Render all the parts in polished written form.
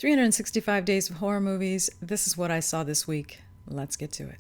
365 days of horror movies. This is what I saw this week. Let's get to it.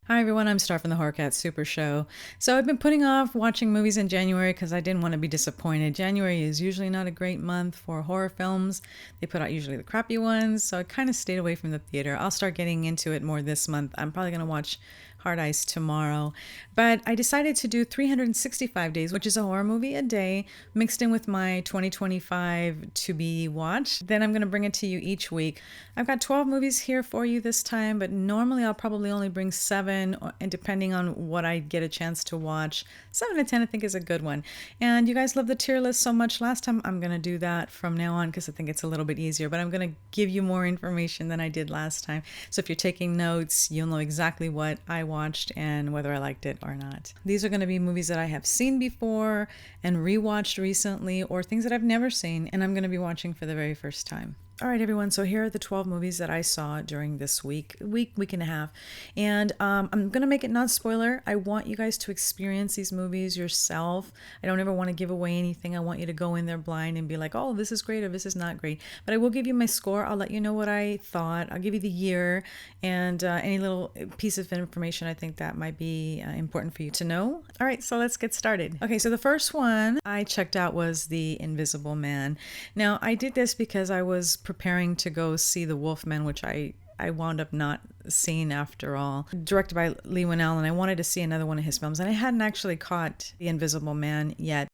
Hi everyone, I'm Star from the Horror Cat Super Show. So I've been putting off watching movies in January because I didn't want to be disappointed. January is usually not a great month for horror films. They put out usually the crappy ones, so I kind of stayed away from the theater. I'll start getting into it more this month. I'm probably going to watch Hard Ice tomorrow. But I decided to do 365 days, which is a horror movie a day, mixed in with my 2025 to be watched. Then I'm going to bring it to you each week. I've got 12 movies here for you this time, but normally I'll probably only bring 7, and depending on what I get a chance to watch, 7 to 10 I think is a good one. And you guys love the tier list so much last time, I'm going to do that from now on because I think it's a little bit easier, but I'm going to give you more information than I did last time. So if you're taking notes, you'll know exactly what I watched and whether I liked it or not. These are going to be movies that I have seen before and rewatched recently, or things that I've never seen and I'm going to be watching for the very first time. All right, everyone. So here are the 12 movies that I saw during this week and a half. And I'm going to make it not spoiler. I want you guys to experience these movies yourself. I don't ever want to give away anything. I want you to go in there blind and be like, oh, this is great or this is not great. But I will give you my score. I'll let you know what I thought. I'll give you the year and any little piece of information I think that might be important for you to know. All right, so let's get started. Okay, so the first one I checked out was The Invisible Man. Now, I did this because I was preparing to go see The Wolfman, which I wound up not seeing after all. Directed by Leigh Whannell, and I wanted to see another one of his films, and I hadn't actually caught The Invisible Man yet.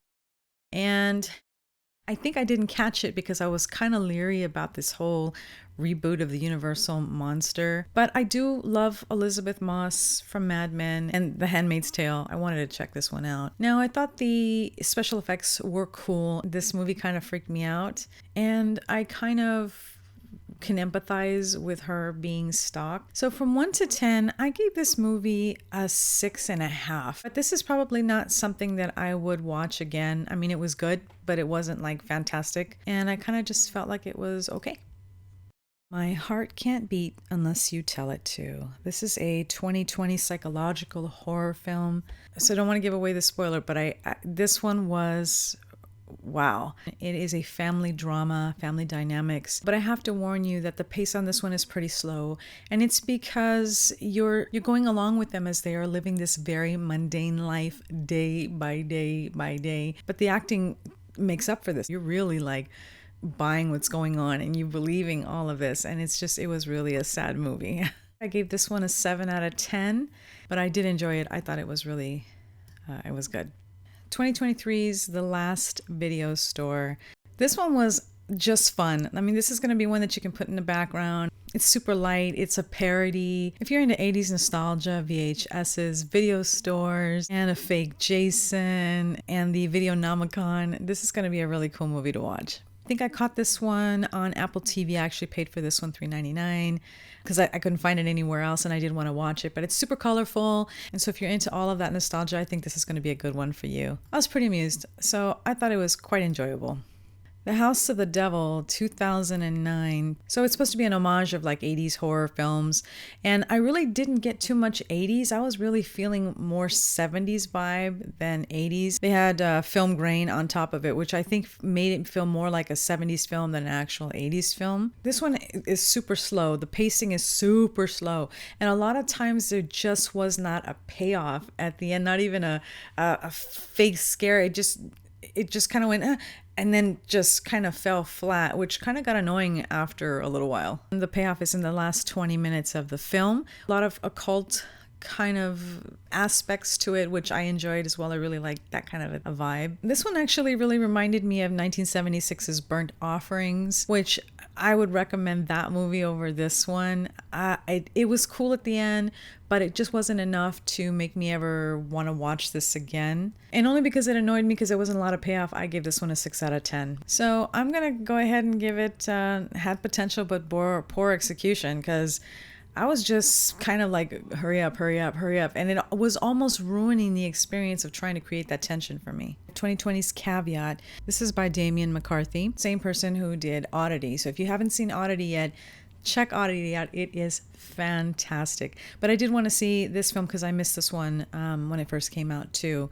And I think I didn't catch it because I was kind of leery about this whole reboot of the Universal monster. But I do love Elizabeth Moss from Mad Men and The Handmaid's Tale. I wanted to check this one out. Now, I thought the special effects were cool. This movie kind of freaked me out, and I kind of can empathize with her being stalked. So from 1 to 10, I gave this movie a 6.5. But this is probably not something that I would watch again. I mean, it was good, but it wasn't like fantastic. And I kind of just felt like it was okay. My Heart Can't Beat Unless You Tell It To. This is a 2020 psychological horror film. So I don't want to give away the spoiler, but this one was wow. It is a family drama, family dynamics. But I have to warn you that the pace on this one is pretty slow. And it's because you're going along with them as they are living this very mundane life day by day by day. But the acting makes up for this. You're really like buying what's going on and you believing all of this. And it was really a sad movie. I gave this one a 7 out of 10, but I did enjoy it. I thought it was really, it was good. 2023's The Last Video Store. This one was just fun. I mean, this is going to be one that you can put in the background. It's super light. It's a parody. If you're into 80s nostalgia, VHSs, video stores, and a fake Jason, and the Videonomicon, this is going to be a really cool movie to watch. I think I caught this one on Apple TV. I actually paid for this one $3.99 because I couldn't find it anywhere else and I didn't want to watch it, but it's super colorful. And so if you're into all of that nostalgia, I think this is going to be a good one for you. I was pretty amused, so I thought it was quite enjoyable. The House of the Devil, 2009. So it's supposed to be an homage of like 80s horror films. And I really didn't get too much 80s. I was really feeling more 70s vibe than 80s. They had film grain on top of it, which I think made it feel more like a 70s film than an actual 80s film. This one is super slow. The pacing is super slow. And a lot of times there just was not a payoff at the end, not even a fake scare. It just kind of went, and then just kind of fell flat, which kind of got annoying after a little while. And the payoff is in the last 20 minutes of the film. A lot of occult kind of aspects to it, which I enjoyed as well. I really liked that kind of a vibe. This one actually really reminded me of 1976's Burnt Offerings, which I would recommend that movie over this one. It was cool at the end, but it just wasn't enough to make me ever want to watch this again. And only because it annoyed me because there wasn't a lot of payoff, I gave this one a 6 out of 10. So I'm going to go ahead and give it had potential but poor execution, because I was just kind of like, hurry up, hurry up, hurry up. And it was almost ruining the experience of trying to create that tension for me. 2020's Caveat. This is by Damian McCarthy, same person who did Oddity. So if you haven't seen Oddity yet, check Oddity out. It is fantastic. But I did want to see this film because I missed this one when it first came out too.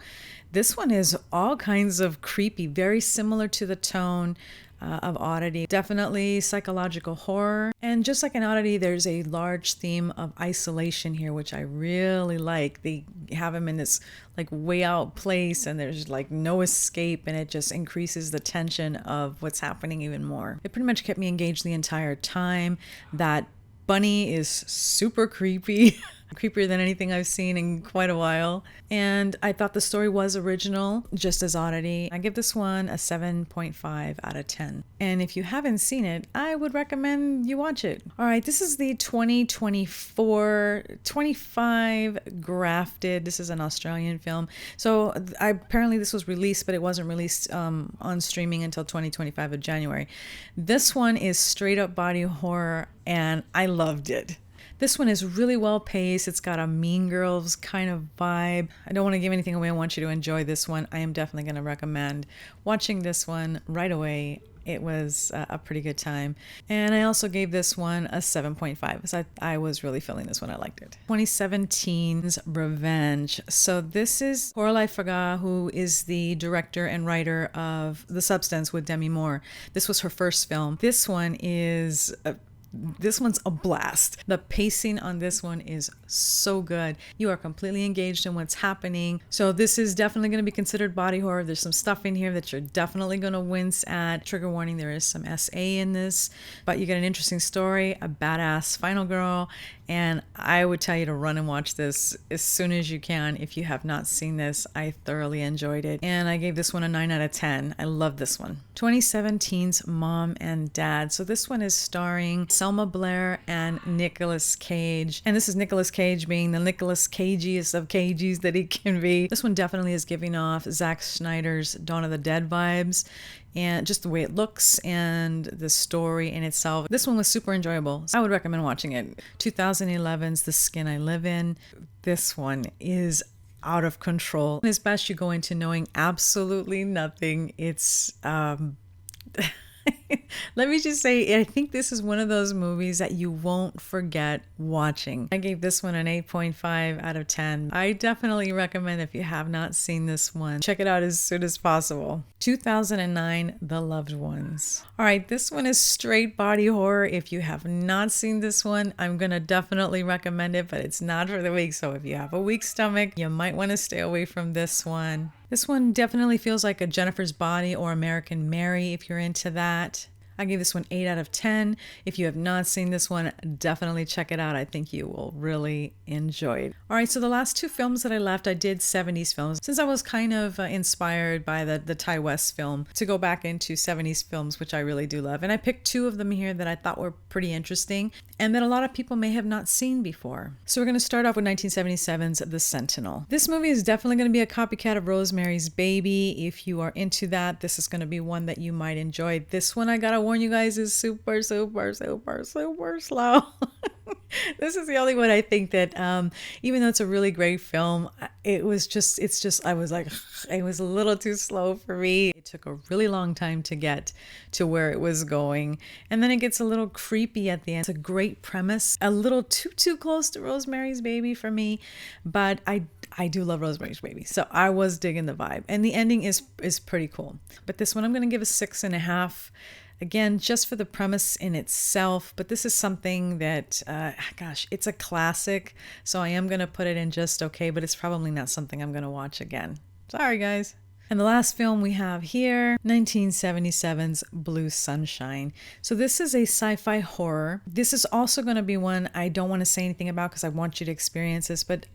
This one is all kinds of creepy, very similar to the tone of Oddity. Definitely psychological horror. And just like in Oddity, there's a large theme of isolation here, which I really like. They have him in this like way out place and there's like no escape, and it just increases the tension of what's happening even more. It pretty much kept me engaged the entire time. That bunny is super creepy. Creepier than anything I've seen in quite a while. And I thought the story was original, just as Oddity. I give this one a 7.5 out of 10. And if you haven't seen it, I would recommend you watch it. All right, this is the 2024-25 Grafted. This is an Australian film. So apparently this was released, but it wasn't released on streaming until 2025 of January. This one is straight up body horror, and I loved it. This one is really well paced. It's got a Mean Girls kind of vibe. I don't want to give anything away. I want you to enjoy this one. I am definitely going to recommend watching this one right away. It was a pretty good time. And I also gave this one a 7.5 because I was really feeling this one. I liked it. 2017's Revenge. So this is Coralie Faga, who is the director and writer of The Substance with Demi Moore. This was her first film. This one's a blast. The pacing on this one is so good. You are completely engaged in what's happening. So this is definitely going to be considered body horror. There's some stuff in here that you're definitely going to wince at. Trigger warning, there is some SA in this, but you get an interesting story, a badass final girl, and I would tell you to run and watch this as soon as you can. If you have not seen this, I thoroughly enjoyed it. And I gave this one a 9 out of 10. I love this one. 2017's Mom and Dad. So this one is starring Selma Blair and Nicolas Cage. And this is Nicolas Cage being the Nicolas Cageiest of Cageys that he can be. This one definitely is giving off Zack Snyder's Dawn of the Dead vibes, and just the way it looks and the story in itself. This one was super enjoyable. I would recommend watching it. 2011's The Skin I Live In. This one is out of control. It's best you go into knowing absolutely nothing. It's let me just say, I think this is one of those movies that you won't forget watching. I gave this one an 8.5 out of 10. I definitely recommend, if you have not seen this one, check it out as soon as possible. 2009, The Loved Ones. All right, this one is straight body horror. If you have not seen this one, I'm gonna definitely recommend it, but it's not for the weak. So if you have a weak stomach, you might want to stay away from this one. This one definitely feels like a Jennifer's Body or American Mary if you're into that. I gave this one 8 out of 10. If you have not seen this one, definitely check it out. I think you will really enjoy it. All right, so the last two films that I left, I did 70s films. Since I was kind of inspired by the Ty West film, to go back into 70s films, which I really do love. And I picked two of them here that I thought were pretty interesting and that a lot of people may have not seen before. So we're going to start off with 1977's The Sentinel. This movie is definitely going to be a copycat of Rosemary's Baby. If you are into that, this is going to be one that you might enjoy. This one, I gotta warn you guys, is super slow. This is the only one I think that even though it's a really great film, I was like, it was a little too slow for me. It took a really long time to get to where it was going, and then it gets a little creepy at the end. It's a great premise, a little too close to Rosemary's Baby for me, but I do love Rosemary's Baby, so I was digging the vibe, and the ending is pretty cool. But this one I'm going to give a 6.5. Again, just for the premise in itself, but this is something that, it's a classic, so I am going to put it in just okay, but it's probably not something I'm going to watch again. Sorry, guys. And the last film we have here, 1977's Blue Sunshine. So this is a sci-fi horror. This is also going to be one I don't want to say anything about because I want you to experience this, but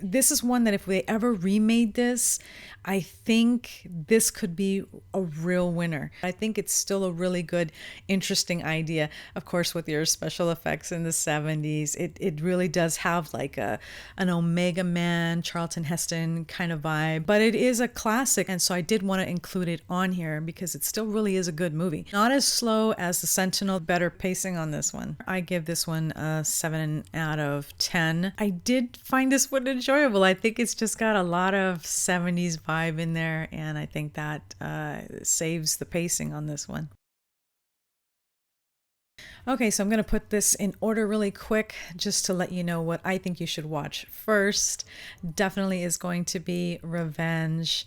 this is one that if they ever remade this, I think this could be a real winner. I think it's still a really good, interesting idea. Of course, with your special effects in the 70s, it really does have like an Omega Man, Charlton Heston kind of vibe, but it is a classic. And so I did want to include it on here because it still really is a good movie. Not as slow as The Sentinel, better pacing on this one. I give this one a 7 out of 10. I did find this one enjoyable. I think it's just got a lot of 70s vibe in there, and I think that saves the pacing on this one. Okay, so I'm going to put this in order really quick just to let you know what I think you should watch first. Definitely is going to be Revenge.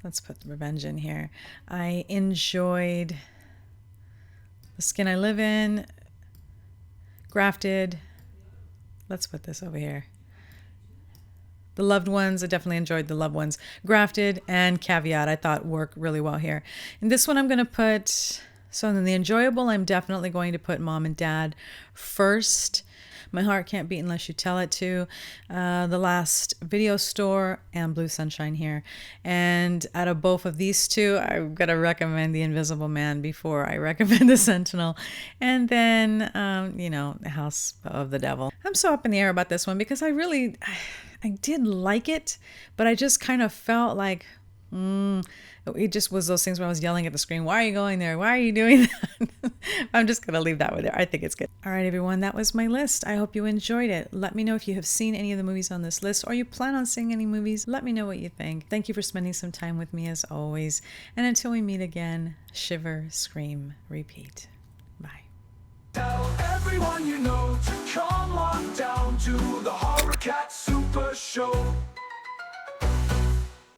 Let's put Revenge in here. I enjoyed The Skin I Live In, Grafted. Let's put this over here. The Loved Ones, I definitely enjoyed The Loved Ones. Grafted and Caveat, I thought worked really well here. And this one I'm going to put, so in the enjoyable, I'm definitely going to put Mom and Dad first. My Heart Can't Beat Unless You Tell It To, The Last Video Store, and Blue Sunshine here. And out of both of these two, I've got to recommend The Invisible Man before I recommend The Sentinel. And then, you know, The House of the Devil. I'm so up in the air about this one because I did like it, but I just kind of felt like, it just was those things where I was yelling at the screen, why are you going there? Why are you doing that? I'm just going to leave that with there. I think it's good. All right, everyone, that was my list. I hope you enjoyed it. Let me know if you have seen any of the movies on this list or you plan on seeing any movies. Let me know what you think. Thank you for spending some time with me as always. And until we meet again, shiver, scream, repeat. Bye. Tell everyone you know to come on down to the Horror Cat Super Show.